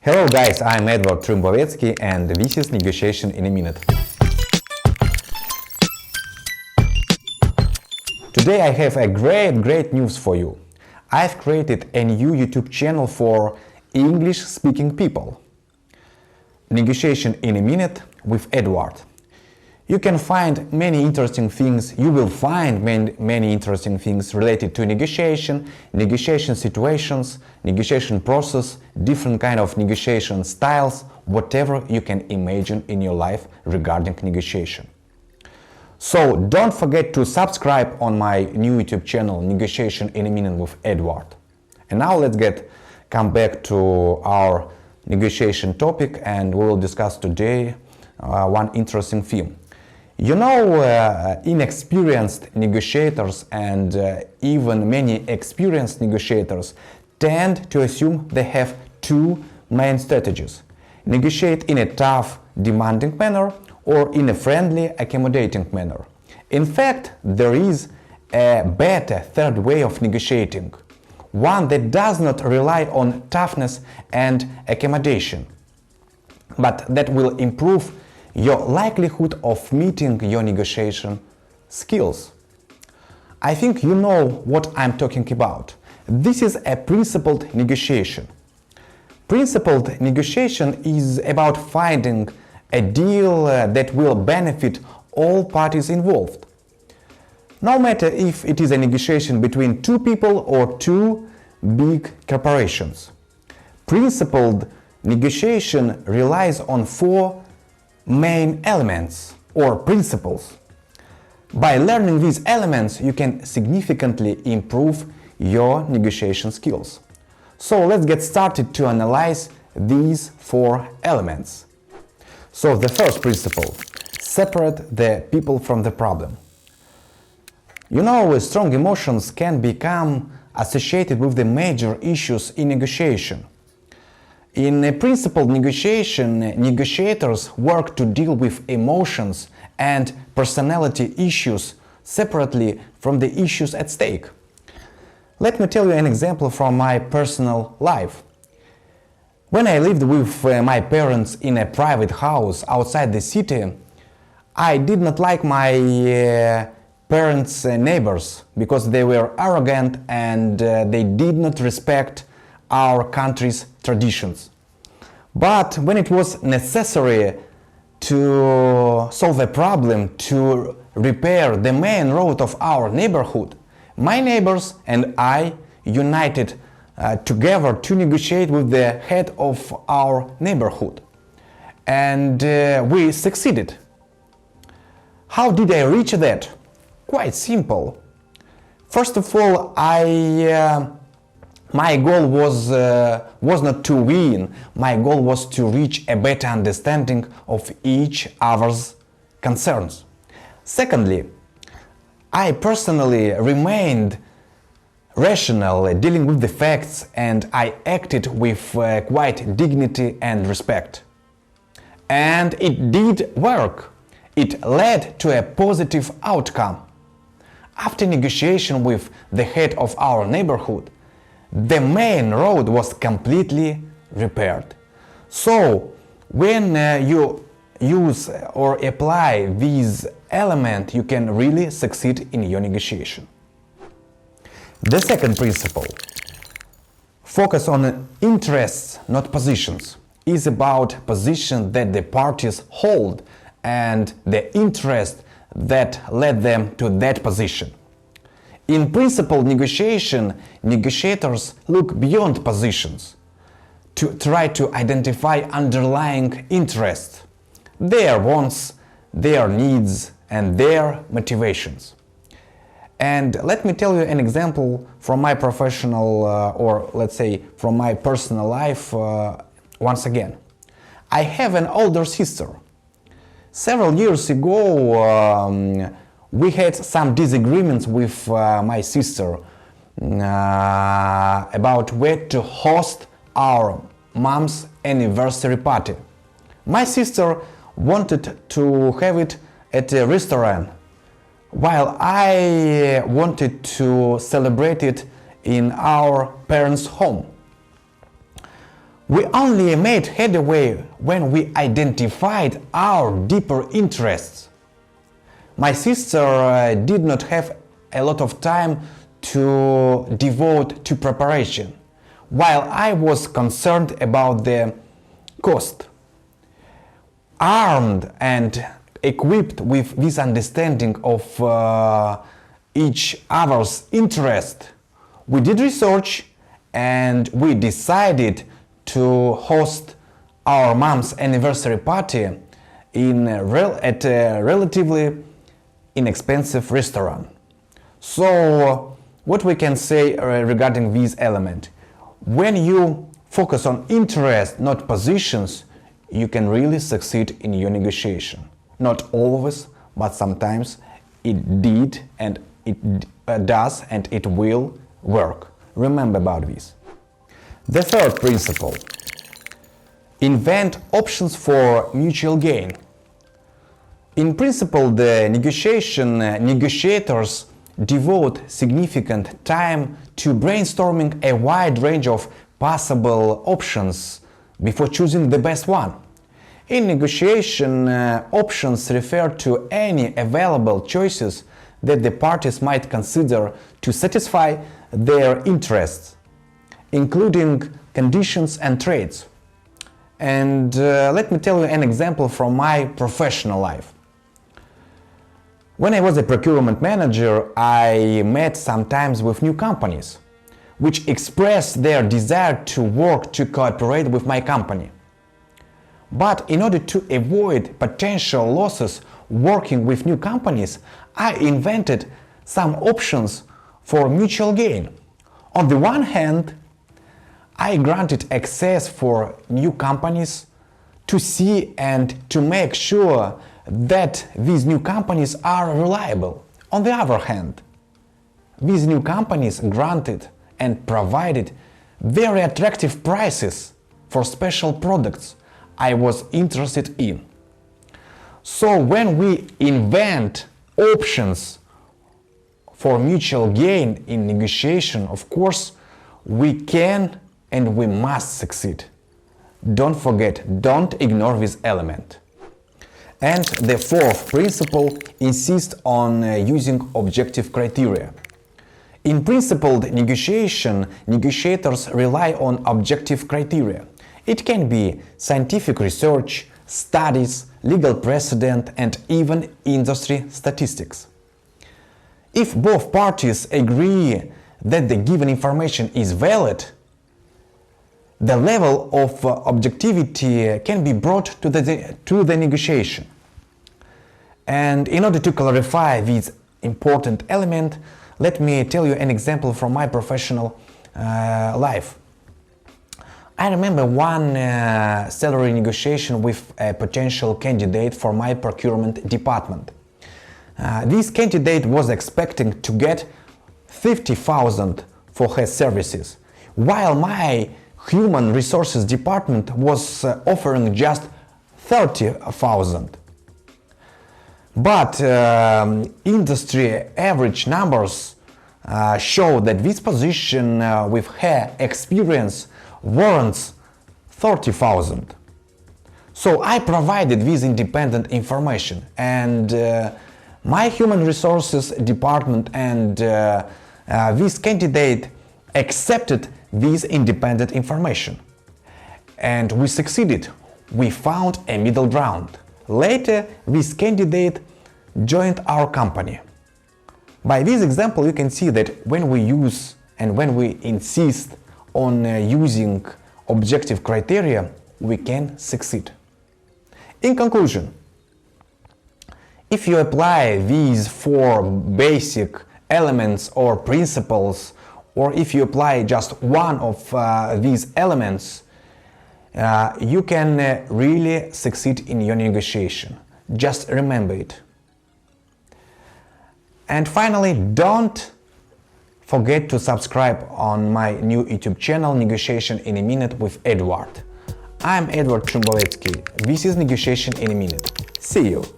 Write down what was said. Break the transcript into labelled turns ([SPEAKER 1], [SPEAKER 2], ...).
[SPEAKER 1] Hello guys, I'm Eduard Trymbovetskiy and this is Negotiation in a Minute. Today I have a great news for you. I've created a new YouTube channel for English-speaking people. Negotiation in a Minute with Eduard. You can find many interesting things, you will find many interesting things related to negotiation, negotiation situations, negotiation process, different kind of negotiation styles, whatever you can imagine in your life regarding negotiation. So don't forget to subscribe on my new YouTube channel Negotiation in a Minute with Eduard. And now let's come back to our negotiation topic, and we will discuss today one interesting theme. You know, inexperienced negotiators and even many experienced negotiators tend to assume they have two main strategies: negotiate in a tough, demanding manner or in a friendly, accommodating manner. In fact, there is a better third way of negotiating, one that does not rely on toughness and accommodation, but that will improve your likelihood of meeting your negotiation skills. I think you know what I'm talking about. This is a principled negotiation. Principled negotiation is about finding a deal that will benefit all parties involved. No matter if it is a negotiation between two people or two big corporations. Principled negotiation relies on four main elements or principles. By learning these elements, you can significantly improve your negotiation skills. So let's get started to analyze these four elements. So the first principle: separate the people from the problem. You know, strong emotions can become associated with the major issues in negotiation. In a principled negotiation, negotiators work to deal with emotions and personality issues separately from the issues at stake. Let me tell you an example from my personal life. When I lived with my parents in a private house outside the city, I did not like my parents' neighbors because they were arrogant and they did not respect our country's traditions. But when it was necessary to solve a problem, to repair the main road of our neighborhood, my neighbors and I united together to negotiate with the head of our neighborhood. And we succeeded. How did I reach that? Quite simple. First of all, my goal was not to win. My goal was to reach a better understanding of each other's concerns. Secondly, I personally remained rational, dealing with the facts, and I acted with quite dignity and respect. And it did work. It led to a positive outcome. After negotiation with the head of our neighborhood, the main road was completely repaired. So, when you use or apply these elements, you can really succeed in your negotiation. The second principle, focus on interests, not positions, is about positions that the parties hold and the interest that led them to that position. In principled negotiation, negotiators look beyond positions to try to identify underlying interests, their wants, their needs, and their motivations. And let me tell you an example from my professional or let's say from my personal life once again. I have an older sister. Several years ago, we had some disagreements with my sister about where to host our mom's anniversary party. My sister wanted to have it at a restaurant, while I wanted to celebrate it in our parents' home. We only made headway when we identified our deeper interests. My sister did not have a lot of time to devote to preparation, while I was concerned about the cost. Armed and equipped with this understanding of each other's interest, we did research and we decided to host our mom's anniversary party at a relatively inexpensive restaurant. So, what we can say regarding this element? When you focus on interest, not positions, you can really succeed in your negotiation. Not always, but sometimes it did and it does and it will work. Remember about this. The third principle: invent options for mutual gain. In principle, the negotiators devote significant time to brainstorming a wide range of possible options before choosing the best one. In negotiation, options refer to any available choices that the parties might consider to satisfy their interests, including conditions and traits. And let me tell you an example from my professional life. When I was a procurement manager, I met sometimes with new companies, which expressed their desire to work to cooperate with my company. But in order to avoid potential losses working with new companies, I invented some options for mutual gain. On the one hand, I granted access for new companies to see and to make sure that these new companies are reliable. On the other hand, these new companies granted and provided very attractive prices for special products I was interested in. So when we invent options for mutual gain in negotiation, of course, we can and we must succeed. Don't forget, don't ignore this element. And the fourth principle insists on using objective criteria. In principled negotiation, negotiators rely on objective criteria. It can be scientific research, studies, legal precedent, and even industry statistics. If both parties agree that the given information is valid, the level of objectivity can be brought to the negotiation. And in order to clarify this important element, let me tell you an example from my professional life. I remember one salary negotiation with a potential candidate for my procurement department. This candidate was expecting to get 50,000 for her services, while my human resources department was offering just 30,000. But industry average numbers show that this position with her experience warrants 30,000. So I provided this independent information, and my human resources department and this candidate accepted this independent information. And we succeeded. We found a middle ground. Later, this candidate joined our company. By this example, you can see that when we use and when we insist on using objective criteria, we can succeed. In conclusion, if you apply these four basic elements or principles, or if you apply just one of these elements, you can really succeed in your negotiation. Just remember it. And finally, don't forget to subscribe on my new YouTube channel, Negotiation in a Minute with Eduard. I'm Eduard Trymbovetskiy. This is Negotiation in a Minute. See you!